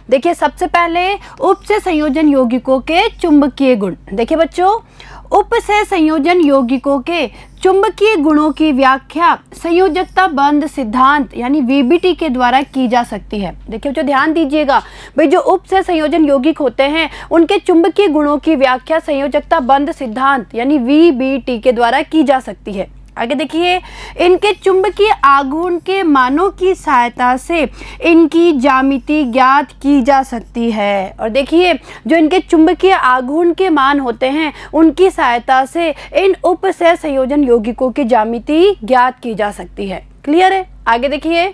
देखिए सबसे पहले उप से संयोजन यौगिकों के चुंबकीय गुण। देखिए बच्चों, उप से संयोजन यौगिकों के चुंबकीय गुणों की व्याख्या संयोजकता बंध सिद्धांत यानी वीबीटी के द्वारा की जा सकती है। देखिए बच्चों ध्यान दीजिएगा, भाई जो उप से संयोजन यौगिक होते हैं उनके चुंबकीय गुणों की व्याख्या संयोजकता बंध सिद्धांत यानी वीबीटी के द्वारा की जा सकती है। आगे देखिए, इनके चुंबकीय आघूर्ण के मानों की सहायता से इनकी ज्यामिति ज्ञात की जा सकती है। और देखिए जो इनके चुंबकीय आघूर्ण के मान होते हैं उनकी सहायता से इन उप से संयोजन यौगिकों की ज्यामिति ज्ञात की जा सकती है। क्लियर है? आगे देखिए,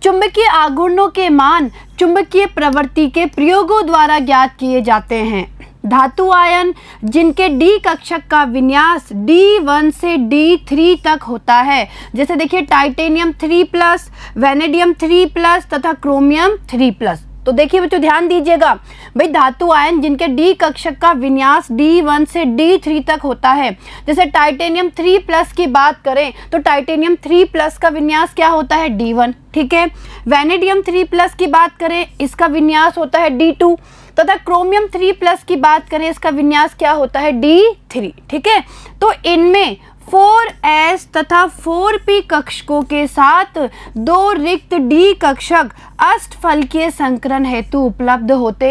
चुंबकीय आघूर्णों के मान चुंबकीय प्रवृत्ति के प्रयोगों द्वारा ज्ञात किए जाते हैं। धातु आयन जिनके डी कक्षक का विन्यास D1 से D3 तक होता है, जैसे देखिए टाइटेनियम 3+, वेनेडियम 3+ तथा क्रोमियम 3+। तो देखिए बच्चों ध्यान दीजिएगा, भाई धातु आयन जिनके डी कक्षक का विन्यास D1 से D3 तक होता है, जैसे टाइटेनियम 3+ की बात करें तो टाइटेनियम 3+ का विन्यास क्या होता है D1, ठीक है। वेनेडियम 3+ की बात करें इसका विन्यास होता है D2 तथा क्रोमियम 3+ की बात करें इसका विन्यास क्या होता है D3, ठीक है। तो इनमें 4s तथा 4p कक्षकों के साथ दो रिक्त डी कक्षक अष्टफलकीय संकरण हेतु उपलब्ध होते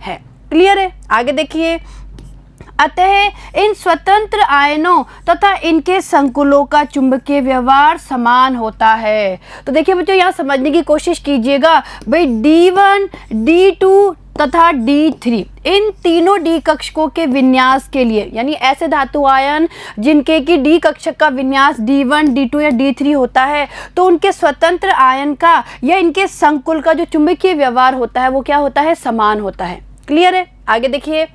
हैं। क्लियर है? आगे देखिए, अतः इन स्वतंत्र आयनों तथा इनके संकुलों का चुंबकीय व्यवहार समान होता है। तो देखिए बच्चों यहाँ समझने की कोशिश कीजिएगा, भाई D1, D2 तथा D3 इन तीनों डी कक्षकों के विन्यास के लिए, यानी ऐसे धातु आयन जिनके की डी कक्षक का विन्यास D1, D2 या D3 होता है, तो उनके स्वतंत्र आयन का या इनके संकुल का जो चुंबकीय व्यवहार होता है वो क्या होता है? समान होता है। क्लियर है? आगे देखिए,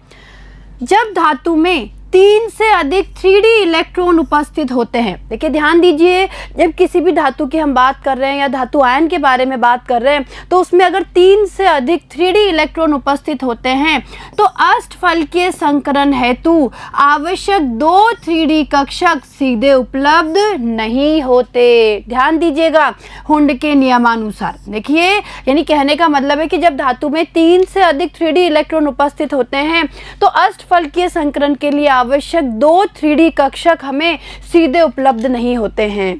जब धातु में 3 से अधिक 3D इलेक्ट्रॉन उपस्थित होते हैं, देखिए ध्यान दीजिए, जब किसी भी धातु की हम बात कर रहे हैं या धातु आयन के बारे में बात कर रहे हैं तो उसमें अगर 3 से अधिक 3D इलेक्ट्रॉन उपस्थित होते हैं तो अष्टफलकीय संकरण हेतु आवश्यक 2 3D कक्षक सीधे उपलब्ध नहीं होते। ध्यान दीजिएगा, हुंड के नियमानुसार। देखिए यानी कहने का मतलब है कि जब धातु में 3 से अधिक 3D इलेक्ट्रॉन उपस्थित होते हैं तो अष्टफलकीय संकरण के लिए आवश्यक 2 3D कक्षक हमें सीधे उपलब्ध नहीं होते हैं।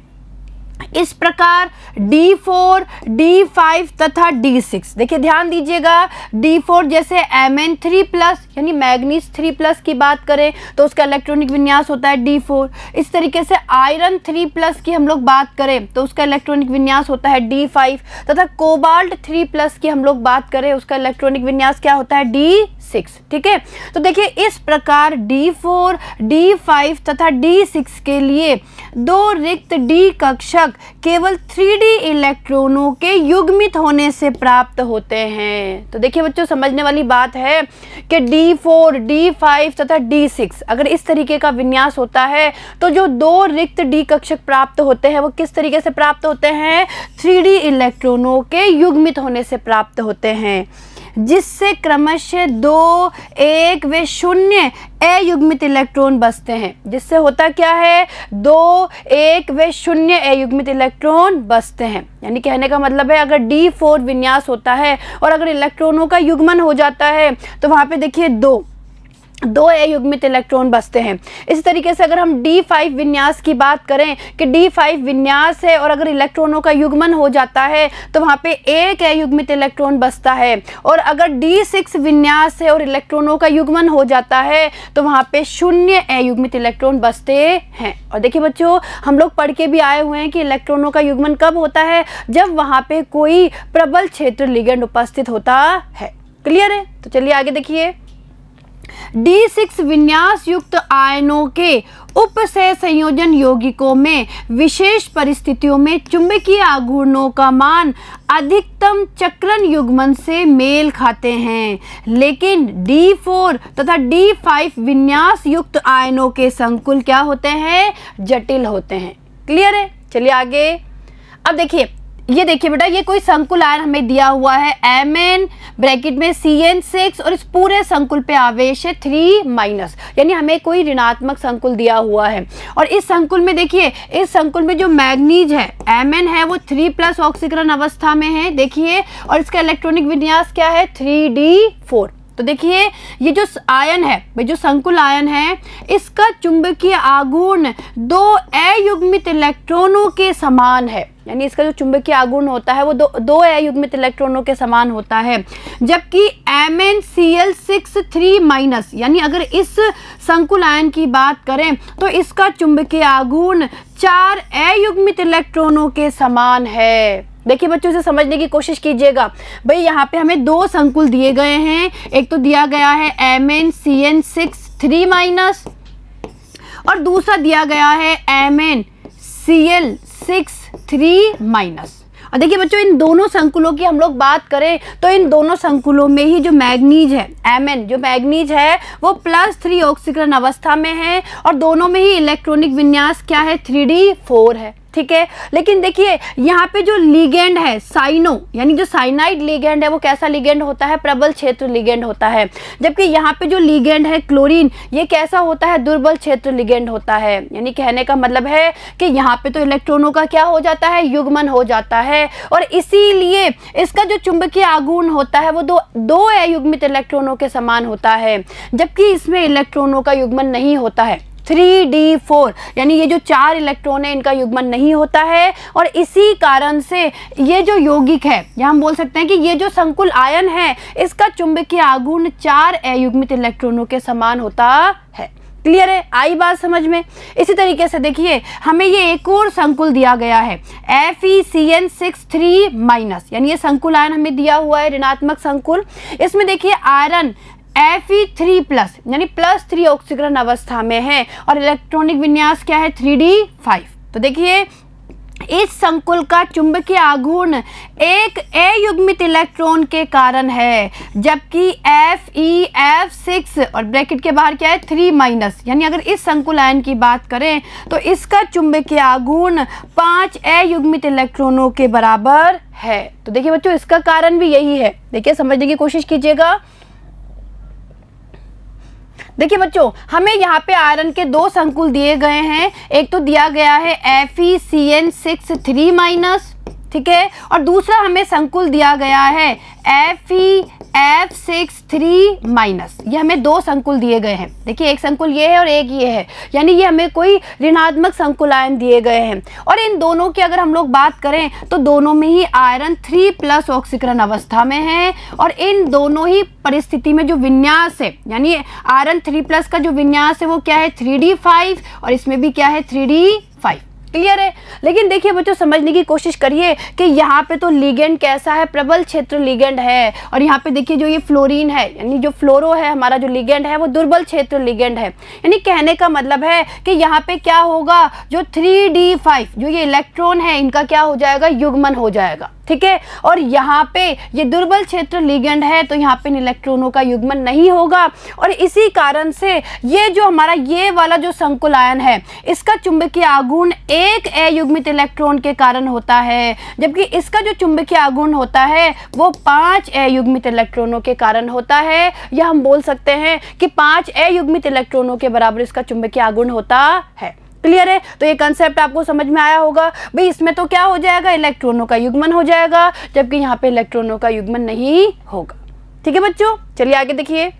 इस प्रकार D4, D5 तथा D6, देखिए ध्यान दीजिएगा, D4 जैसे Mn3+ यानी मैग्नीज 3+ की बात करें तो उसका इलेक्ट्रॉनिक विन्यास होता है D4। इस तरीके से आयरन 3+ की हम लोग बात करें तो उसका इलेक्ट्रॉनिक विन्यास होता है D5 तथा कोबाल्ट 3+ की हम लोग बात करें उसका इलेक्ट्रॉनिक विन्यास क्या होता है D6, ठीक है। तो देखिए इस प्रकार D4, D5 तथा D6 के लिए 2 रिक्त D कक्षक केवल 3D इलेक्ट्रॉनों के युग्मित होने से प्राप्त होते हैं। तो देखिए बच्चों समझने वाली बात है कि D4, D5 तथा D6 अगर इस तरीके का विन्यास होता है तो जो 2 रिक्त D कक्षक प्राप्त होते हैं वो किस तरीके से प्राप्त होते हैं? 3D इलेक्ट्रॉनों के युग्मित होने से प्राप्त होते हैं, जिससे क्रमशः 2, 1 व 0 अयुग्मित इलेक्ट्रॉन बचते हैं। जिससे होता क्या है? 2, 1 व 0 अयुग्मित इलेक्ट्रॉन बचते हैं। यानी कहने का मतलब है अगर D4 विन्यास होता है और अगर इलेक्ट्रॉनों का युग्मन हो जाता है तो वहाँ पे देखिए 2 अयुग्मित इलेक्ट्रॉन बचते हैं। इस तरीके से अगर हम D5 विन्यास की बात करें कि D5 विन्यास है और अगर इलेक्ट्रॉनों का युग्मन हो जाता है तो वहाँ पे 1 अयुग्मित इलेक्ट्रॉन बचता है, और अगर D6 विन्यास है और इलेक्ट्रॉनों का युग्मन हो जाता है तो वहाँ पे 0 अयुग्मित इलेक्ट्रॉन बचते हैं। और देखिए बच्चों हम लोग पढ़ के भी आए हुए हैं कि इलेक्ट्रॉनों का युग्मन कब होता है? जब वहाँ पे कोई प्रबल क्षेत्र लिगेंड उपस्थित होता है। क्लियर है? तो चलिए आगे देखिए, D6 विन्यास युक्त आयनों के उप से संयोजन यौगिकों में विशेष परिस्थितियों में चुंबकीय आघूर्णों का मान अधिकतम चक्रण युग्मन से मेल खाते हैं, लेकिन D4 तथा D5 विन्यास युक्त आयनों के संकुल क्या होते हैं? जटिल होते हैं। क्लियर है? चलिए आगे। अब देखिए ये देखिए बेटा, ये कोई संकुल आयन हमें दिया हुआ है Mn ब्रैकेट में Cn6 और इस पूरे संकुल पे आवेश है 3-, यानी हमें कोई ऋणात्मक संकुल दिया हुआ है। और इस संकुल में देखिए, इस संकुल में जो मैग्नीज है Mn है वो 3+ ऑक्सीकरण अवस्था में है, देखिए, और इसका इलेक्ट्रॉनिक विन्यास क्या है 3d4। तो देखिए ये जो आयन है, भाई जो संकुल आयन है, इसका चुंबकीय आघूर्ण 2 अयुग्मित इलेक्ट्रॉनों के समान है, यानी इसका जो चुंबकीय आघूर्ण होता है वो दो अयुग्मित इलेक्ट्रॉनों के समान होता है। जबकि MnCl6 3-, यानी अगर इस संकुल आयन की बात करें तो इसका चुंबकीय आघूर्ण 4 अयुग्मित इलेक्ट्रॉनों के समान है। देखिए बच्चों, इसे समझने की कोशिश कीजिएगा। भाई यहाँ पे हमें 2 संकुल दिए गए हैं, एक तो दिया गया है MnCn6 3-, और दूसरा दिया गया है MnCl6 3-। और देखिए बच्चों, इन दोनों संकुलों की हम लोग बात करें तो इन दोनों संकुलों में ही जो मैग्नीज है Mn, जो मैग्नीज है वो +3 ऑक्सीकरण अवस्था में है, और दोनों में ही इलेक्ट्रॉनिक विन्यास क्या है 3d4 है, ठीक है। लेकिन देखिए यहाँ पे जो लिगेंड है साइनो, यानी जो साइनाइड लिगेंड है वो कैसा लिगेंड होता है, प्रबल क्षेत्र लिगेंड होता है। जबकि यहाँ पे जो लिगेंड है क्लोरीन, ये कैसा होता है, दुर्बल क्षेत्र लिगेंड होता है। यानी कहने का मतलब है कि यहाँ पे तो इलेक्ट्रॉनों का क्या हो जाता है, युग्मन हो जाता है, और इसीलिए इसका जो चुंबकीय आघूर्ण होता है वो दो अयुग्मित इलेक्ट्रॉनों के समान होता है। जबकि इसमें इलेक्ट्रॉनों का युग्मन नहीं होता है 3d4, यानी ये जो 4 इलेक्ट्रॉन है इनका युग्मन नहीं होता है, और इसी कारण से ये जो यौगिक है, यहाँ हम बोल सकते हैं कि ये जो संकुल आयन है इसका चुंबकीय आघूर्ण 4 अयुग्मित इलेक्ट्रॉनों के समान होता है। क्लियर है, आई बात समझ में। इसी तरीके से देखिए हमें ये एक और संकुल दिया गया है FeCN6 3-, यानी ये संकुल आयन हमें दिया हुआ है ऋणात्मक संकुल। इसमें देखिए आयरन Fe3+, यानी +3 ऑक्सीकरण अवस्था में है, और इलेक्ट्रॉनिक विन्यास क्या है 3d5। तो देखिए इस संकुल का चुंबकीय आघूर्ण एक अयुग्मित इलेक्ट्रॉन के कारण है, जबकि FeF6 और ब्रैकेट के बाहर क्या है 3-, यानी अगर इस संकुल आयन की बात करें तो इसका चुंबकीय आघूर्ण 5 अयुग्मित इलेक्ट्रॉनों के बराबर है। तो देखिए बच्चों, इसका कारण भी यही है। देखिए समझने की कोशिश कीजिएगा। देखिए बच्चों, हमें यहाँ पे आयरन के 2 संकुल दिए गए हैं, एक तो दिया गया है FeCN6 3-, ठीक है, और दूसरा हमें संकुल दिया गया है FeF6 3-। ये हमें 2 संकुल दिए गए हैं। देखिए एक संकुल ये है और एक ये है, यानी ये हमें कोई ऋणात्मक संकुल आयन दिए गए हैं। और इन दोनों की अगर हम लोग बात करें तो दोनों में ही आयरन 3+ ऑक्सीकरण अवस्था में है, और इन दोनों ही परिस्थिति में जो विन्यास है, यानी आयरन 3+ का जो विन्यास है वो क्या है 3d5, और इसमें भी क्या है 3d5। क्लियर है। लेकिन देखिए बच्चों, समझने की कोशिश करिए कि यहाँ पे तो लिगेंड कैसा है, प्रबल क्षेत्र लिगेंड है, और यहाँ पे देखिए जो ये फ्लोरीन है, यानी जो फ्लोरो है हमारा जो लिगेंड है वो दुर्बल क्षेत्र लिगेंड है। यानी कहने का मतलब है कि यहाँ पे क्या होगा, जो 3d5 जो ये इलेक्ट्रॉन है इनका क्या हो जाएगा, युग्मन हो जाएगा, ठीक है। और यहाँ पे ये दुर्बल क्षेत्र लिगेंड है तो यहाँ पे इन इलेक्ट्रॉनों का युग्मन नहीं होगा, और इसी कारण से ये जो हमारा ये वाला जो संकुल आयन है इसका चुंबकीय आघूर्ण एक अयुग्मित इलेक्ट्रॉन के कारण होता है, जबकि इसका जो चुंबकीय आघूर्ण होता है वो 5 अयुग्मित इलेक्ट्रॉनों के कारण होता है, या हम बोल सकते हैं कि 5 अयुग्मित इलेक्ट्रॉनों के बराबर इसका चुंबकीय आघूर्ण होता है। क्लियर है। तो ये कंसेप्ट आपको समझ में आया होगा। भाई इसमें तो क्या हो जाएगा, इलेक्ट्रॉनों का युग्मन हो जाएगा, जबकि यहाँ पे इलेक्ट्रॉनों का युग्मन नहीं होगा। ठीक है बच्चों, चलिए आगे देखिए।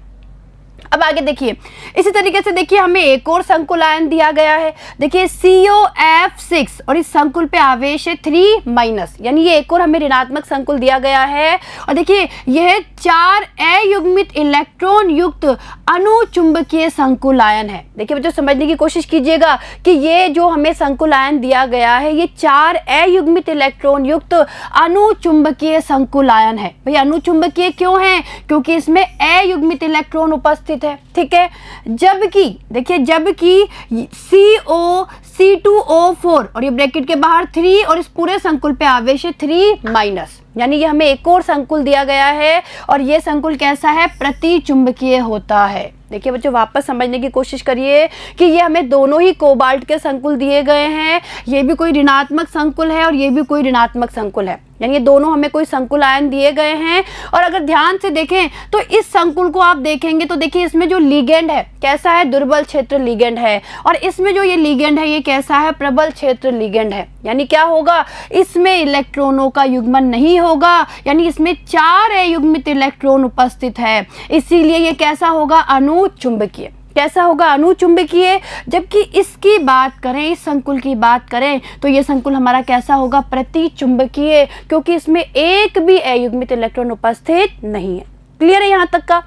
अब आगे देखिए, इसी तरीके से देखिए हमें एक और संकुल आयन दिया गया है। देखिए COF6 और इस संकुल पे आवेश है 3-, यानी ये एक और हमें ऋणात्मक संकुल दिया गया है। और देखिए यह 4 अयुग्मित इलेक्ट्रॉन युक्त अनुचुंबकीय संकुल आयन है। देखिए बच्चों, समझने की कोशिश कीजिएगा कि ये जो हमें संकुल आयन दिया गया है ये 4 अयुग्मित इलेक्ट्रॉन युक्त अनुचुंबकीय संकुल आयन है। भाई अनुचुंबकीय क्यों है, क्योंकि इसमें अयुग्मित इलेक्ट्रॉन उपस्थित है। ठीक है, जबकि देखिए जबकि COC2O4 और ये ब्रैकेट के बाहर 3 और इस पूरे संकुल पे आवेश है 3-, यानी ये हमें एक और संकुल दिया गया है, और ये संकुल कैसा है, प्रतिचुंबकीय होता है। देखिए बच्चों, वापस समझने की कोशिश करिए कि ये हमें दोनों ही कोबाल्ट के संकुल दिए गए हैं। ये भी कोई ऋणात्मक संकुल है और ये भी कोई ऋणात्मक संकुल है, यानी ये दोनों हमें कोई संकुल आयन दिए गए हैं। और अगर ध्यान से देखें तो इस संकुल को आप देखेंगे तो देखिए इसमें जो लिगेंड है कैसा है, दुर्बल क्षेत्र लिगेंड है, और इसमें जो ये लिगेंड है ये कैसा है, प्रबल क्षेत्र लिगेंड है। यानी क्या होगा, इसमें इलेक्ट्रॉनों का युग्मन नहीं होगा, यानी इसमें 4 अयुग्मित इलेक्ट्रॉन उपस्थित है, इसीलिए ये कैसा होगा, अनुचुंबकीय। कैसा होगा, अनुचुंबकीय। जबकि इसकी बात करें, इस संकुल की बात करें तो ये संकुल हमारा कैसा होगा, प्रतिचुंबकीय, क्योंकि इसमें एक भी अयुग्मित इलेक्ट्रॉन उपस्थित नहीं है। क्लियर है यहाँ तक का?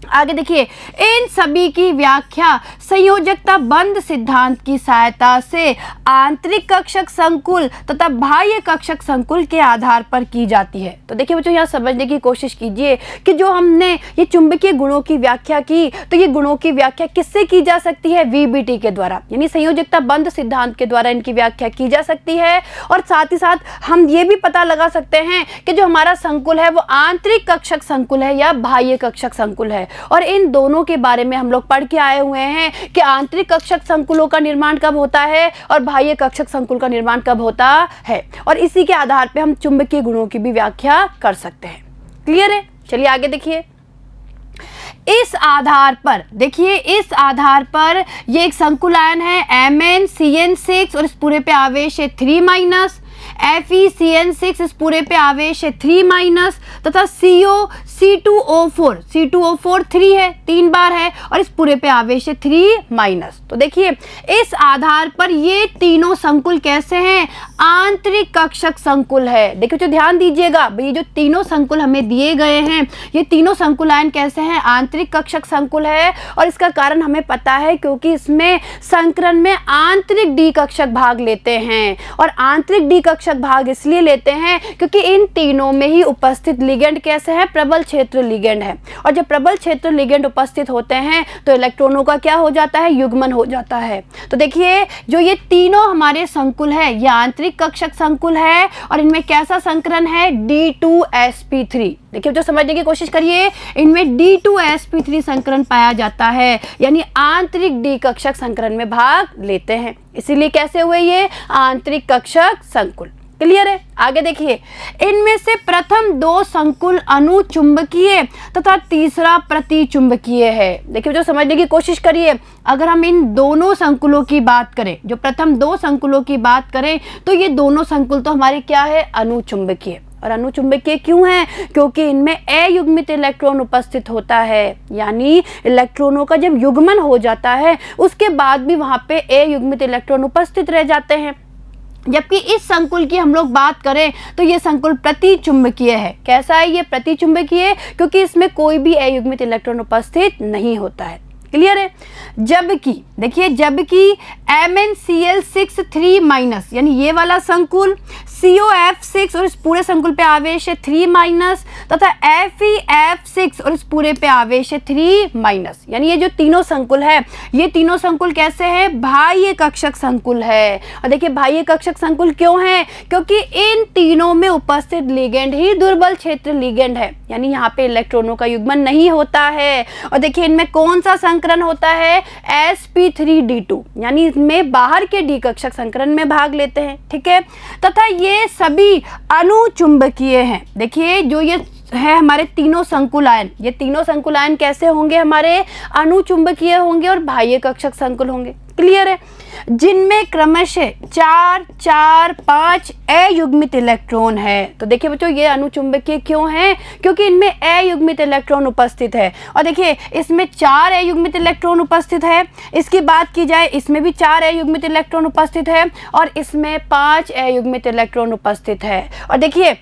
आगे देखिए, इन सभी की व्याख्या संयोजकता बंध सिद्धांत की सहायता से आंतरिक कक्षक संकुल तथा बाह्य कक्षक संकुल के आधार पर की जाती है। तो देखिए बच्चों, यहाँ समझने की कोशिश कीजिए कि जो हमने ये चुंबकीय गुणों की व्याख्या की, तो ये गुणों की व्याख्या किससे की जा सकती है, वीबीटी के द्वारा, यानी संयोजकता बंध सिद्धांत के द्वारा इनकी व्याख्या की जा सकती है। और साथ ही साथ हम ये भी पता लगा सकते हैं कि जो हमारा संकुल है वो आंतरिक कक्षक संकुल है या बाह्य कक्षक संकुल है। और इन दोनों के बारे में हम लोग पढ़ के आए हुए हैं कि आंतरिक कक्षक संकुलों का निर्माण कब होता है और बाह्य कक्षक संकुल का निर्माण कब होता है, और इसी के आधार पे हम चुंबकीय गुणों की भी व्याख्या कर सकते हैं। क्लियर है? चलिए आगे देखिए। इस आधार पर देखिए, इस आधार पर ये एक संकुल आयन है MnCN6 और इस पूरे पे आवेश है 3- FeCN6 इस पूरे पे आवेश है 3- तथा C2O4 3 है, 3 बार है, और इस पूरे पे आवेश है 3-। तो देखिए इस आधार पर ये तीनों संकुल कैसे हैं, आंतरिक कक्षक संकुल है। देखिए तो ध्यान दीजिएगा, भाई जो तीनों संकुल हमें दिए गए हैं ये तीनों संकुल आयन कैसे हैं, आंतरिक कक्षक संकुल है। और इसका कारण हमें पता है क्योंकि इसमें संकरण में आंतरिक डी कक्षक भाग लेते हैं, और आंतरिक डी कक्षक भाग इसलिए लेते हैं क्योंकि इन तीनों में ही उपस्थित लिगेंड कैसे है, प्रबल क्षेत्र लिगेंड है। और जब प्रबल क्षेत्र लिगेंड उपस्थित होते हैं तो इलेक्ट्रॉनों का क्या हो जाता है, युग्मन हो जाता है। तो देखिए जो ये तीनों हमारे संकुल है ये आंतरिक कक्षक संकुल है, और इनमें कैसा संकरण है, D2sp3। देखिए जो समझने की कोशिश करिए, इनमें D2sp3 संकरण पाया जाता है, यानी आंतरिक डी कक्षक संकरण में भाग लेते हैं, इसीलिए कैसे हुए ये आंतरिक कक्षक संकुल। क्लियर है? आगे देखिए, इनमें से प्रथम 2 संकुल अनुचुंबकीय तथा तीसरा प्रतिचुंबकीय है। देखिए जो समझने की कोशिश करिए, अगर हम इन दोनों संकुलों की बात करें, जो प्रथम 2 संकुलों की बात करें, तो ये दोनों संकुल तो हमारे क्या है, अनुचुंबकीय। और अनुचुंबकीय क्यों है, क्योंकि इनमें अयुग्मित इलेक्ट्रॉन उपस्थित होता है, यानी इलेक्ट्रॉनों का जब युग्मन हो जाता है उसके बाद भी वहां पे अयुग्मित इलेक्ट्रॉन उपस्थित रह जाते हैं। जबकि इस संकुल की हम लोग बात करें तो ये संकुल प्रतिचुंबकीय है। कैसा है ये, प्रतिचुंबकीय, क्योंकि इसमें कोई भी अयुग्मित इलेक्ट्रॉन उपस्थित नहीं होता है। क्लियर है? जबकि देखिए, जबकि MnCl6 3- यानी ये वाला संकुल, COF6 और इस पूरे संकुल पे आवेश है 3- तथा FeF6 और इस पूरे पे आवेश है 3-। यानी ये जो तीनों संकुल है ये तीनों संकुल कैसे हैं, बाह्य कक्षक संकुल है। और देखिए बाह्य कक्षक संकुल क्यों है, क्योंकि इन तीनों में उपस्थित लिगेंड ही दुर्बल क्षेत्र लिगेंड है, यानी यहाँ पे इलेक्ट्रॉनों का युग्मन नहीं होता है। और देखिए इनमें कौन सा संकरण होता है, sp3d2, यानी इसमें बाहर के डी कक्षक संकरण में भाग लेते हैं। ठीक है, तथा ये सभी अनुचुंबकीय हैं। देखिए जो ये है हमारे तीनों संकुल आयन, ये तीनों संकुल आयन कैसे होंगे, हमारे अनुचुंबकीय होंगे और बाह्य कक्षक संकुल होंगे। क्लियर है? जिनमें क्रमशः 4, 4, 5 अयुग्मित इलेक्ट्रॉन है। तो देखिए बच्चों ये अनुचुंबकीय क्यों हैं, क्योंकि इनमें अयुग्मित इलेक्ट्रॉन उपस्थित है। और देखिए इसमें 4 अयुग्मित इलेक्ट्रॉन उपस्थित है, इसकी बात की जाए इसमें भी 4 अयुग्मित इलेक्ट्रॉन उपस्थित है, और इसमें 5 अयुग्मित इलेक्ट्रॉन उपस्थित है। और देखिए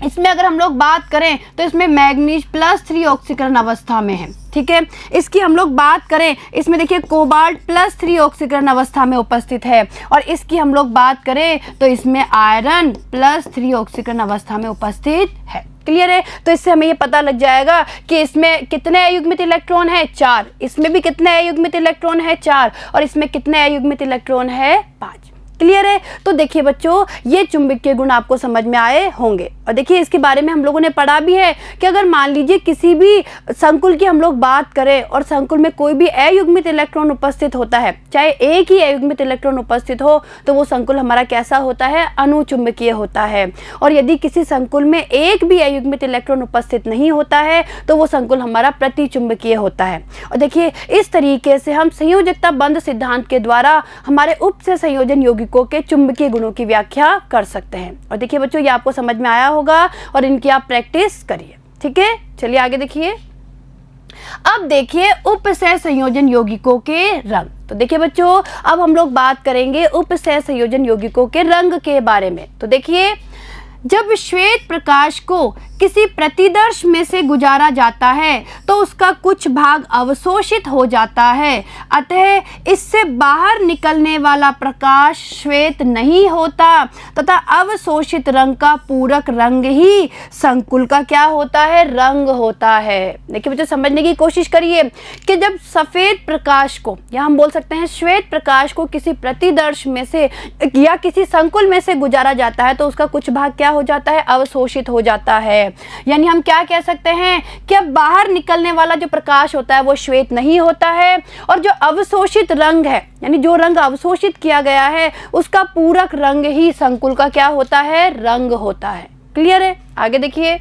इसमें अगर हम लोग बात करें तो इसमें मैग्नीज +3 ऑक्सीकरण अवस्था में है। ठीक है, इसकी हम लोग बात करें, इसमें देखिए कोबाल्ट +3 ऑक्सीकरण अवस्था में उपस्थित है, और इसकी हम लोग बात करें तो इसमें आयरन +3 ऑक्सीकरण अवस्था में उपस्थित है। क्लियर है? तो इससे हमें ये पता लग जाएगा कि इसमें कितने अयुग्मित इलेक्ट्रॉन है, 4, इसमें भी कितने अयुग्मित इलेक्ट्रॉन है, 4, और इसमें कितने अयुग्मित इलेक्ट्रॉन है, 5। क्लियर है। तो देखिए बच्चों, ये चुंबकीय गुण आपको समझ में आए होंगे। और देखिए इसके बारे में हम लोगों ने पढ़ा भी है कि अगर मान लीजिए किसी भी संकुल की हम लोग बात करें और संकुल में कोई भी अयुग्मित इलेक्ट्रॉन उपस्थित होता है, चाहे एक ही अयुग्मित इलेक्ट्रॉन उपस्थित हो, तो वो संकुल हमारा कैसा होता है, अनुचुंबकीय होता है। और यदि किसी संकुल में एक भी अयुग्मित इलेक्ट्रॉन उपस्थित नहीं होता है तो वो संकुल हमारा प्रतिचुंबकीय होता है। और देखिए इस तरीके से हम संयोजकता बंध सिद्धांत के द्वारा हमारे उपसय संयोजन यौगिकों के चुंबकीय गुणों की व्याख्या कर सकते हैं। और देखिए बच्चों, ये आपको समझ में आया होगा और इनकी आप प्रैक्टिस करिए। ठीक है, चलिए आगे देखिए। अब देखिए उपसय संयोजन यौगिकों के रंग। तो देखिए बच्चों, अब हम लोग बात करेंगे उपसय संयोजन यौगिकों के रंग के बारे में। तो देखिए, जब श्वेत प्रकाश को किसी प्रतिदर्श में से गुजारा जाता है तो उसका कुछ भाग अवशोषित हो जाता है, अतः इससे बाहर निकलने वाला प्रकाश श्वेत नहीं होता तथा अवशोषित रंग का पूरक रंग ही संकुल का क्या होता है, रंग होता है। देखिए बच्चों, समझने की कोशिश करिए कि जब सफेद प्रकाश को, या हम बोल सकते हैं श्वेत प्रकाश को किसी प्रतिदर्श में से या किसी संकुल में से गुजारा जाता है तो उसका कुछ भाग क्या हो जाता है, अवशोषित हो जाता है। यानी हम क्या कह सकते हैं कि अब बाहर निकलने वाला जो प्रकाश होता है वो श्वेत नहीं होता है, और जो अवशोषित रंग है, यानी जो रंग अवशोषित किया गया है, उसका पूरक रंग ही संकुल का क्या होता है, रंग होता है। क्लियर है, आगे देखिए।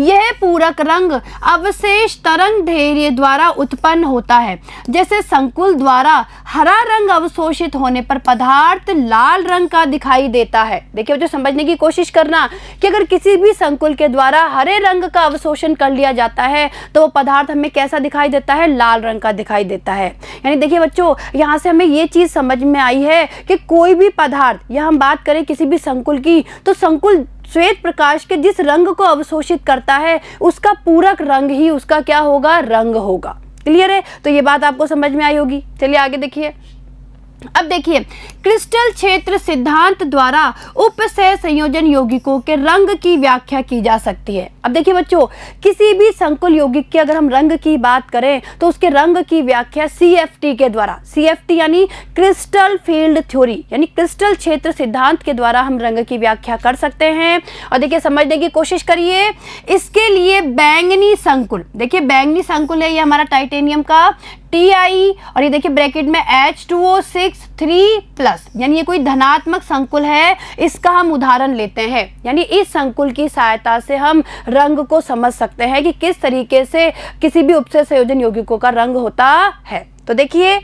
यह पूरक रंग अवशेष तरंग दैर्घ्य द्वारा उत्पन्न होता है। जैसे संकुल द्वारा हरा रंग अवशोषित होने पर पदार्थ लाल रंग का दिखाई देता है। देखिए बच्चों, समझने की कोशिश करना कि अगर किसी भी संकुल के द्वारा हरे रंग का अवशोषण कर लिया जाता है तो वो पदार्थ हमें कैसा दिखाई देता है, लाल रंग का दिखाई देता है। यानी देखिए बच्चों, यहाँ से हमें ये चीज़ समझ में आई है कि कोई भी पदार्थ, या हम बात करें किसी भी संकुल की, तो संकुल श्वेत प्रकाश के जिस रंग को अवशोषित करता है उसका पूरक रंग ही उसका क्या होगा, रंग होगा। क्लियर है, तो ये बात आपको समझ में आई होगी। चलिए आगे देखिए। अब देखिए, क्रिस्टल क्षेत्र सिद्धांत द्वारा उपसय संयोजन यौगिकों के रंग की व्याख्या की जा सकती है। अब देखिए बच्चों, किसी भी संकुल यौगिक के अगर हम रंग की बात करें तो उसके रंग की व्याख्या CFT के द्वारा, CFT यानी क्रिस्टल फील्ड थ्योरी, यानी क्रिस्टल क्षेत्र सिद्धांत के द्वारा हम रंग की व्याख्या कर सकते हैं। और देखिए समझने की कोशिश करिए। इसके लिए बैंगनी संकुल, देखिए बैंगनी संकुल है ये हमारा टाइटेनियम का Ti, और ये देखिए ब्रैकेट में H2O6 3+, यानी ये कोई धनात्मक संकुल है। इसका हम उदाहरण लेते हैं, यानी इस संकुल की सहायता से हम रंग को समझ सकते हैं कि किस तरीके से किसी भी उपसय संयोजन यौगिकों का रंग होता है। तो देखिए,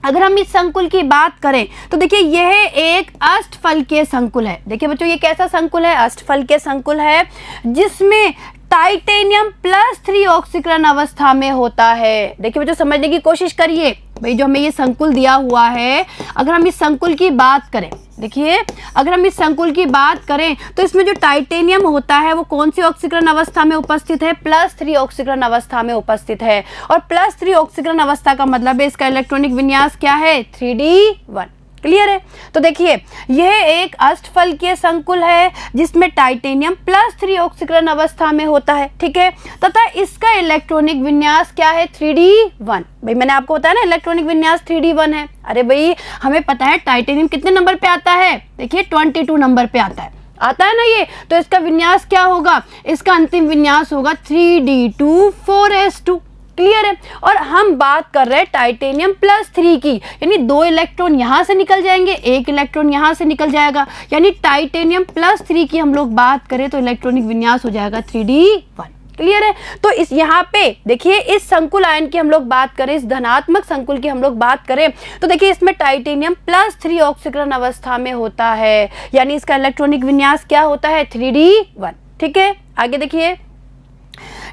अगर हम इस संकुल की बात करें तो देखिए यह एक अष्टफलकीय संकुल है। देखिए बच्चों, ये कैसा संकुल है, अष्टफलकीय संकुल है जिसमें टाइटेनियम +3 ऑक्सीकरण अवस्था में होता है। देखिए बच्चों, समझने की कोशिश करिए। भाई जो हमें ये संकुल दिया हुआ है, अगर हम इस संकुल की बात करें, देखिए अगर हम इस संकुल की बात करें तो इसमें जो टाइटेनियम होता है वो कौन सी ऑक्सीकरण अवस्था में उपस्थित है, +3 ऑक्सीकरण अवस्था में उपस्थित है। और +3 ऑक्सीकरण अवस्था का मतलब है इसका इलेक्ट्रॉनिक विन्यास क्या है, 3D1। क्लियर है, तो देखिए यह एक अष्टफलकीय संकुल है जिसमें टाइटेनियम +3 ऑक्सीकरण अवस्था में होता है। ठीक है, तथा इसका इलेक्ट्रॉनिक विन्यास क्या है, 3D1। भाई मैंने आपको बताया ना इलेक्ट्रॉनिक विन्यास 3D1 है। अरे भाई हमें पता है टाइटेनियम कितने नंबर पे आता है, देखिए 22 नंबर पे आता है ना ये, तो इसका विन्यास क्या होगा, इसका अंतिम विन्यास होगा 3D2 4s2। क्लियर है, और हम बात कर रहे हैं टाइटेनियम +3 की, यानी 2 इलेक्ट्रॉन यहाँ से निकल जाएंगे, 1 इलेक्ट्रॉन यहाँ से निकल जाएगा, यानी टाइटेनियम +3 की हम लोग बात करें तो इलेक्ट्रॉनिक विन्यास हो जाएगा 3D1। क्लियर है, तो इस यहाँ पे देखिए इस संकुल आयन की हम लोग बात करें, इस धनात्मक संकुल की हम लोग बात करें तो देखिए इसमें टाइटेनियम +3 ऑक्सीकरण अवस्था में होता है, यानी इसका इलेक्ट्रॉनिक विन्यास क्या होता है, 3D1। ठीक है, आगे देखिए।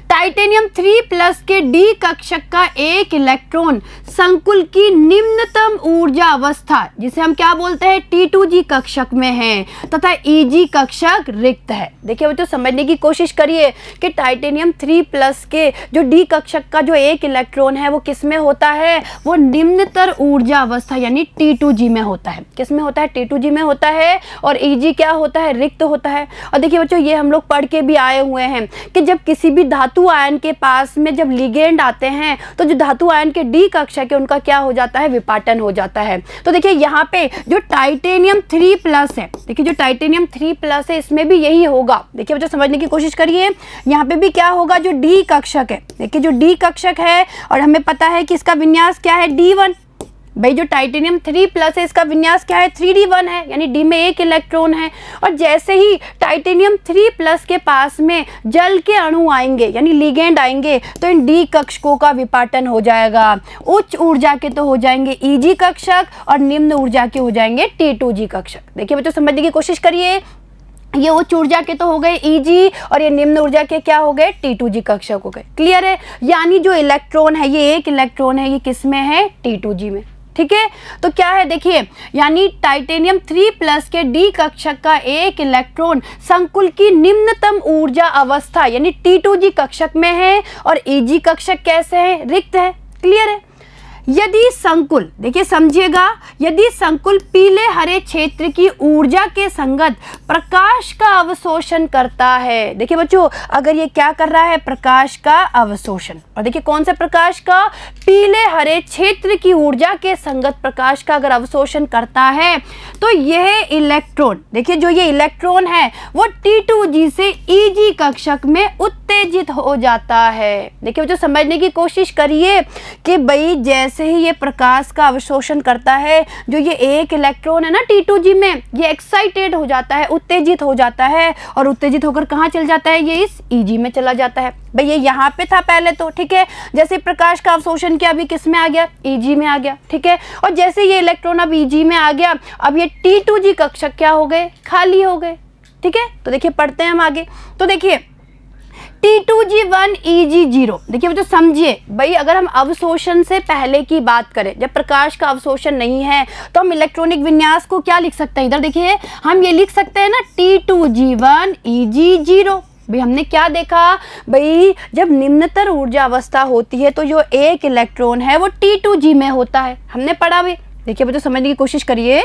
टाइटेनियम 3+ के D कक्षक का एक इलेक्ट्रॉन संकुल की निम्नतम ऊर्जा अवस्था, जिसे हम क्या बोलते हैं, T2G कक्षक में है तथा EG कक्षक रिक्त है। देखिए बच्चों, समझने की कोशिश करिए कि टाइटेनियम 3+ के जो D कक्षक का जो एक इलेक्ट्रॉन है वो किस में होता है, वो निम्नतर ऊर्जा अवस्था यानी T2G में होता है। किस में होता है, T2G में होता है, और EG क्या होता है, रिक्त होता है। और देखिए बच्चों, ये हम लोग पढ़ के भी आए हुए हैं कि जब किसी भी धातु धातु आयन के पास में जब लिगेंड आते हैं तो जो धातु आयन के डी कक्षक है उनका क्या हो जाता है, विपाटन हो जाता है। तो देखिए यहाँ पे जो टाइटेनियम 3+ है, देखिए जो टाइटेनियम 3+ है इसमें भी यही होगा। देखिए बच्चों समझने की कोशिश करिए, यहाँ पे भी क्या होगा, जो डी कक्षक है, देखिए जो डी कक्षक है और हमें पता है कि इसका विन्यास क्या है, D1। भाई जो टाइटेनियम 3+ है इसका विन्यास क्या है, 3D1 है, यानी डी में एक इलेक्ट्रॉन है। और जैसे ही टाइटेनियम 3+ के पास में जल के अणु आएंगे यानी लिगेंड आएंगे तो इन डी कक्षकों का विपाटन हो जाएगा। उच्च ऊर्जा के तो हो जाएंगे Eg कक्षक और निम्न ऊर्जा के हो जाएंगे T2G कक्षक। देखिए बच्चों समझने की कोशिश करिए, ये उच्च ऊर्जा के तो हो गए Eg और ये निम्न ऊर्जा के क्या हो गए, T2G कक्षक हो गए। क्लियर है, यानी जो इलेक्ट्रॉन है ये एक इलेक्ट्रॉन है, ये किस में है, T2G में। ठीक है, तो क्या है देखिए, यानी टाइटेनियम 3+ के डी कक्षक का एक इलेक्ट्रॉन संकुल की निम्नतम ऊर्जा अवस्था यानी T2G कक्षक में है और Eg कक्षक कैसे है, रिक्त है। क्लियर है, यदि संकुल, देखिए समझिएगा, यदि संकुल पीले हरे क्षेत्र की ऊर्जा के संगत प्रकाश का अवशोषण करता है, देखिए बच्चों अगर ये क्या कर रहा है, प्रकाश का अवशोषण, और देखिए कौन से प्रकाश का, पीले हरे क्षेत्र की ऊर्जा के संगत प्रकाश का अगर अवशोषण करता है तो यह इलेक्ट्रॉन, देखिए जो ये इलेक्ट्रॉन है वो T2G से Eg कक्षक में उत्तेजित हो जाता है। देखिए बच्चों समझने की कोशिश करिए कि भाई जैसे ही ये प्रकाश का अवशोषण करता है, जो ये एक इलेक्ट्रॉन है ना T2G में, ये एक्साइटेड हो जाता है, उत्तेजित हो जाता है और उत्तेजित होकर कहाँ चल जाता है, ये इस Eg में चला जाता है। भाई ये यहाँ पे था पहले तो, ठीक है, जैसे प्रकाश का अवशोषण किया अभी किस में आ गया, Eg में आ गया। ठीक है, और जैसे ये इलेक्ट्रॉन अब Eg में आ गया, अब ये T2G कक्षक क्या हो गए, खाली हो गए। ठीक है, तो देखिए पढ़ते हैं हम आगे। तो देखिए T2G1 Eg0, देखिए बच्चों समझिए, भाई अगर हम अवशोषण से पहले की बात करें, जब प्रकाश का अवशोषण नहीं है तो हम इलेक्ट्रॉनिक विन्यास को क्या लिख सकते हैं, इधर देखिए हम ये लिख सकते हैं ना, T2G1 Eg0। भाई हमने क्या देखा, भाई जब निम्नतर ऊर्जा अवस्था होती है तो जो एक इलेक्ट्रॉन है वो T2G में होता है, हमने पढ़ा भी। देखिए बच्चों समझने की कोशिश करिए,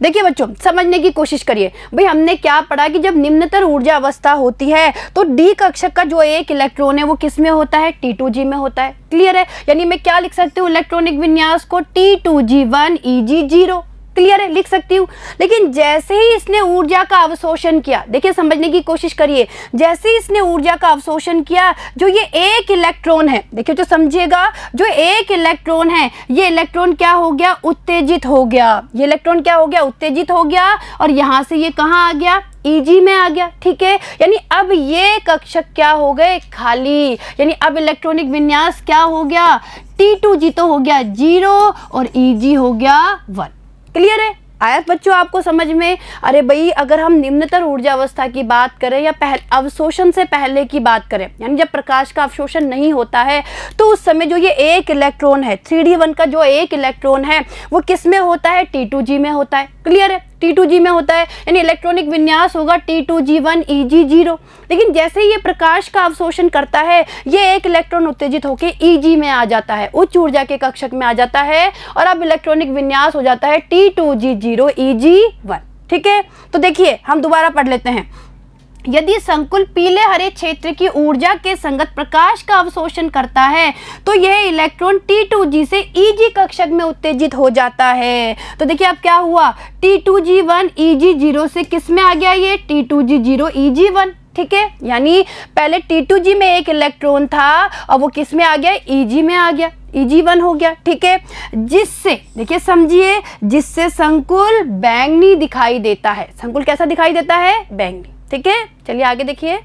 देखिए बच्चों समझने की कोशिश करिए, भाई हमने क्या पढ़ा कि जब निम्नतर ऊर्जा अवस्था होती है तो डी कक्षक का जो एक इलेक्ट्रॉन है वो किस में होता है, T2G में होता है। क्लियर है, यानी मैं क्या लिख सकती हूँ इलेक्ट्रॉनिक विन्यास को, T2G1 Eg0। क्लियर है, लिख सकती हूँ। लेकिन जैसे ही इसने ऊर्जा का अवशोषण किया, देखिए समझने की कोशिश करिए, जैसे ही इसने ऊर्जा का अवशोषण किया, जो ये एक इलेक्ट्रॉन है, देखिए जो समझिएगा, जो एक इलेक्ट्रॉन है ये इलेक्ट्रॉन क्या हो गया, उत्तेजित हो गया। ये इलेक्ट्रॉन क्या हो गया, उत्तेजित हो गया और यहाँ से ये कहाँ आ गया, Eg में आ गया। ठीक है, यानी अब ये कक्षक क्या हो गए, खाली, यानी अब इलेक्ट्रॉनिक विन्यास क्या हो गया, T2G तो हो गया 0 और Eg हो गया 1। क्लियर है, आया बच्चों आपको समझ में। अरे भाई अगर हम निम्नतर ऊर्जा अवस्था की बात करें या अवशोषण से पहले की बात करें, यानी जब प्रकाश का अवशोषण नहीं होता है तो उस समय जो ये एक इलेक्ट्रॉन है, 3D1 का जो एक इलेक्ट्रॉन है वो किस में होता है, T2G में होता है। क्लियर है, T2G में होता है, यानी इलेक्ट्रॉनिक विन्यास होगा T2G1 Eg0। लेकिन जैसे ही ये प्रकाश का अवशोषण करता है, ये एक इलेक्ट्रॉन उत्तेजित होकर Eg में आ जाता है, उच्च ऊर्जा के कक्षक में आ जाता है और अब इलेक्ट्रॉनिक विन्यास हो जाता है T2G0 Eg1। ठीक है, तो देखिए हम दोबारा पढ़ लेते हैं। यदि संकुल पीले हरे क्षेत्र की ऊर्जा के संगत प्रकाश का अवशोषण करता है तो यह इलेक्ट्रॉन T2G से Eg कक्षक में उत्तेजित हो जाता है। तो देखिए अब क्या हुआ, T2G1 Eg0 से किस में आ गया, ये T2G0 Eg1। ठीक है, यानी पहले T2G में एक इलेक्ट्रॉन था और वो किस में आ गया, Eg में आ गया, Eg1 हो गया। ठीक है, जिससे देखिए समझिए, जिससे संकुल बैंगनी दिखाई देता है। संकुल कैसा दिखाई देता है, बैंगनी। ठीक है, चलिए आगे देखिए।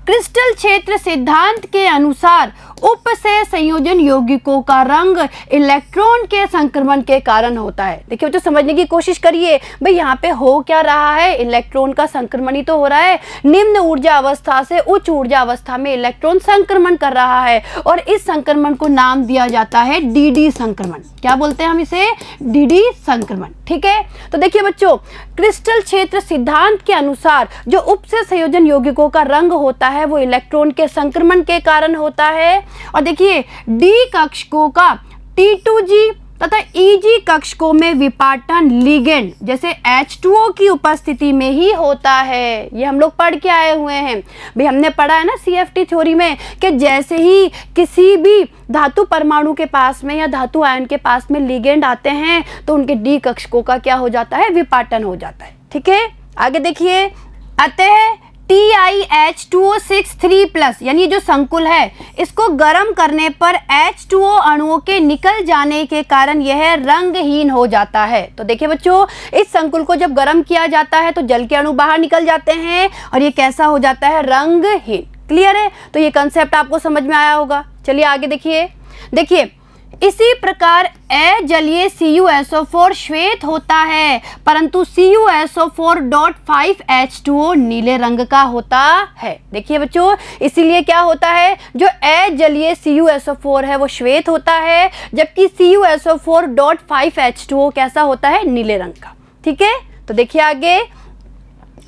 क्रिस्टल क्षेत्र सिद्धांत के अनुसार उपसय संयोजन यौगिकों का रंग इलेक्ट्रॉन के संक्रमण के कारण होता है। देखिए बच्चों समझने की कोशिश करिए, भाई यहाँ पे हो क्या रहा है, इलेक्ट्रॉन का संक्रमण ही तो हो रहा है। निम्न ऊर्जा अवस्था से उच्च ऊर्जा अवस्था में इलेक्ट्रॉन संक्रमण कर रहा है और इस संक्रमण को नाम दिया जाता है DD संक्रमण। क्या बोलते हैं हम इसे, DD संक्रमण। ठीक है, तो देखिए बच्चों, क्रिस्टल क्षेत्र सिद्धांत के अनुसार जो उपसय संयोजन यौगिकों का रंग होता है वो इलेक्ट्रॉन के संक्रमण के कारण होता है। और देखिए डी कक्षकों का T2G तथा Eg कक्षकों में विपाटन लिगेंड जैसे H2O की उपस्थिति में ही होता है। ये हम लोग पढ़ के आए हुए हैं भाई, हमने पढ़ा है ना CFT थ्योरी में कि जैसे ही किसी भी धातु परमाणु के पास में या धातु आयन के पास में लिगेंड आते हैं तो उनके D कक्षकों का क्या हो जाता है, विपाटन हो जाता है। ठीक है, आगे देखिए, अतः TiH2O6 यानी जो संकुल है इसको गर्म करने पर H2O अणुओं के निकल जाने के कारण यह रंगहीन हो जाता है। तो देखिए बच्चों, इस संकुल को जब गर्म किया जाता है तो जल के अणु बाहर निकल जाते हैं और ये कैसा हो जाता है, रंगहीन। क्लियर है, तो ये कंसेप्ट आपको समझ में आया होगा। चलिए आगे देखिए, इसी प्रकार अजलीय CuSO4 श्वेत होता है परंतु CuSO4.5H2O नीले रंग का होता है। देखिए बच्चों, इसीलिए क्या होता है, जो अजलीय CuSO4 है वो श्वेत होता है जबकि CuSO4.5H2O कैसा होता है, नीले रंग का। ठीक है, तो देखिए आगे,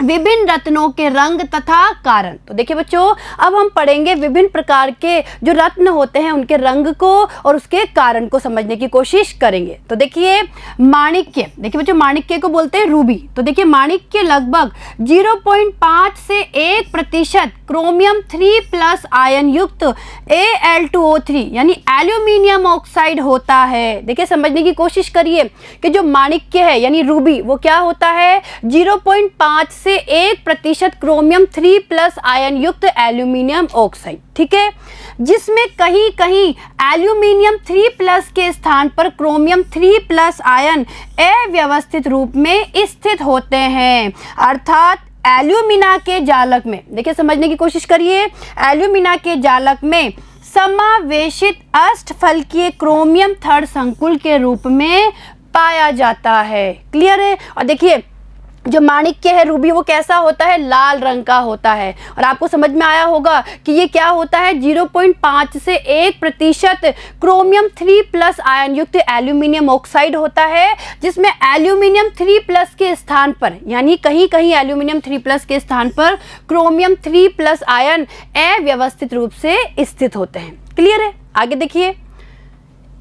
विभिन्न रत्नों के रंग तथा कारण। तो देखिए बच्चों, अब हम पढ़ेंगे विभिन्न प्रकार के जो रत्न होते हैं उनके रंग को और उसके कारण को समझने की कोशिश करेंगे। तो देखिए माणिक्य, देखिए बच्चों माणिक्य को बोलते हैं रूबी। तो देखिए माणिक्य लगभग 0.5 से 1% क्रोमियम 3+ आयन युक्त Al2O3 यानी एल्यूमिनियम ऑक्साइड होता है। देखिए समझने की कोशिश करिए कि जो माणिक्य है यानी रूबी वो क्या होता है, 0.5 से 1% क्रोमियम 3+ आयन युक्त एल्यूमिनियम ऑक्साइड। ठीक है, जिसमें कहीं कहीं एल्यूमिनियम 3+ के स्थान पर क्रोमियम 3+ आयन अव्यवस्थित रूप में स्थित होते हैं। अर्थात एल्यूमिना के जालक में, देखिए समझने की कोशिश करिए, एल्यूमिना के जालक में समावेशित अष्टफलकीय क्रोमियम 3rd संकुल के रूप में पाया जाता है। क्लियर है, और देखिए जो माणिक्य है रूबी वो कैसा होता है, लाल रंग का होता है। और आपको समझ में आया होगा कि ये क्या होता है, 0.5 से 1% क्रोमियम 3+ आयन युक्त एल्यूमिनियम ऑक्साइड होता है जिसमें एल्यूमिनियम 3+ के स्थान पर यानी कहीं कहीं एल्यूमिनियम 3+ के स्थान पर क्रोमियम 3+ आयन अव्यवस्थित रूप से स्थित होते हैं। क्लियर है, आगे देखिए,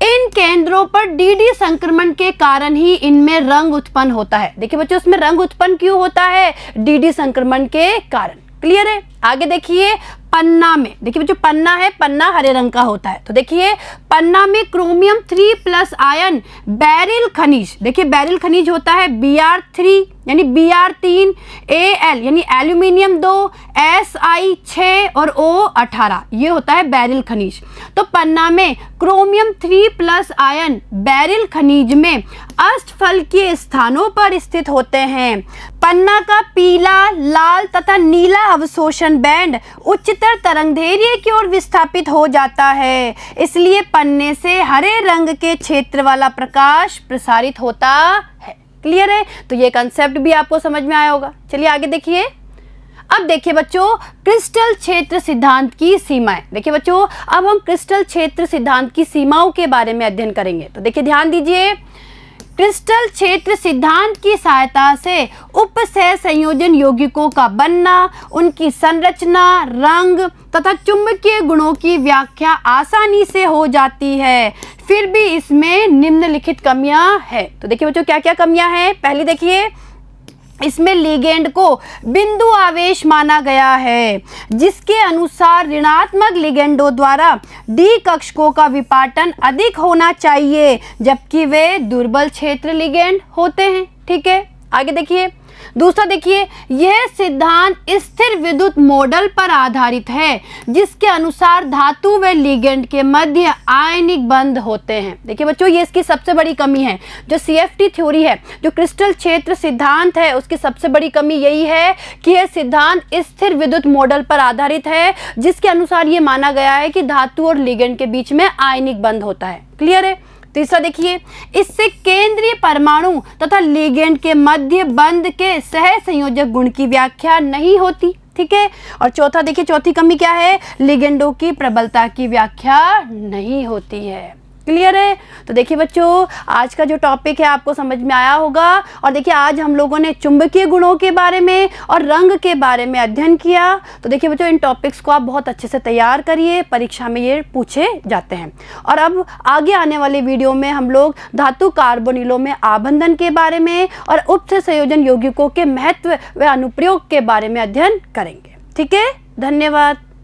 इन केंद्रों पर DD संक्रमण के कारण ही इनमें रंग उत्पन्न होता है। देखिए बच्चों, इसमें रंग उत्पन्न क्यों होता है, DD संक्रमण के कारण। क्लियर है, आगे देखिए, पन्ना में, देखिए बच्चों पन्ना है, पन्ना हरे रंग का होता है। तो देखिए पन्ना में क्रोमियम 3+ आयन बेरिल खनिज, देखिए बेरिल खनिज होता है Br3 यानी Br3 Al यानी एल्यूमिनियम 2 Si6 और O18 ये होता है बेरिल खनिज। तो पन्ना में क्रोमियम 3+ आयन बेरिल खनिज में अष्टफलकीय स्थानों पर स्थित होते हैं। पन्ना का पीला, लाल तथा नीला अवशोषण बैंड उच्चतर तरंगदैर्घ्य की ओर विस्थापित हो जाता है, इसलिए पन्ने से हरे रंग के क्षेत्र वाला प्रकाश प्रसारित होता है। क्लियर है, तो ये कंसेप्ट भी आपको समझ में आया होगा। चलिए आगे देखिए, अब देखिए बच्चों क्रिस्टल क्षेत्र सिद्धांत की सीमाएं। देखिए बच्चों, अब हम क्रिस्टल क्षेत्र सिद्धांत की सीमाओं के बारे में अध्ययन करेंगे। तो देखिए ध्यान दीजिए, क्रिस्टल क्षेत्र सिद्धांत की सहायता से उपसह संयोजन यौगिकों का बनना, उनकी संरचना, रंग तथा चुंबकीय गुणों की व्याख्या आसानी से हो जाती है। फिर भी इसमें निम्नलिखित कमियां हैं। तो देखिए बच्चों क्या क्या कमियां हैं। पहली देखिए, इसमें लिगेंड को बिंदु आवेश माना गया है जिसके अनुसार ऋणात्मक लिगेंडों द्वारा D कक्षकों का विपाटन अधिक होना चाहिए जबकि वे दुर्बल क्षेत्र लिगेंड होते हैं। ठीक है, आगे देखिए, दूसरा देखिए, यह सिद्धांत स्थिर विद्युत मॉडल पर आधारित है जिसके अनुसार धातु व लिगेंड के मध्य आयनिक बंध होते हैं। देखिए बच्चों, ये इसकी सबसे बड़ी कमी है। जो CFT थ्योरी है, जो क्रिस्टल क्षेत्र सिद्धांत है, उसकी सबसे बड़ी कमी यही है कि यह सिद्धांत स्थिर विद्युत मॉडल पर आधारित है जिसके अनुसार ये माना गया है कि धातु और लिगेंड के बीच में आयनिक बंध होता है। क्लियर है। तीसरा देखिए, इससे केंद्रीय परमाणु तथा लिगेंड के मध्य बंध के सह संयोजक गुण की व्याख्या नहीं होती। ठीक है, और चौथा देखिए, चौथी कमी क्या है, लिगेंडों की प्रबलता की व्याख्या नहीं होती है। क्लियर है? तो देखिए बच्चों, आज का जो टॉपिक है आपको समझ में आया होगा। और देखिए आज हम लोगों ने चुंबकीय गुणों के बारे में और रंग के बारे में अध्ययन किया। तो देखिए बच्चों, इन टॉपिक्स को आप बहुत अच्छे से तैयार करिए, परीक्षा में ये पूछे जाते हैं। और अब आगे आने वाले वीडियो में हम लोग धातु कार्बोनिलों में आबंधन के बारे में और उपसे संयोजन यौगिकों के महत्व व अनुप्रयोग के बारे में अध्ययन करेंगे। ठीक है, धन्यवाद।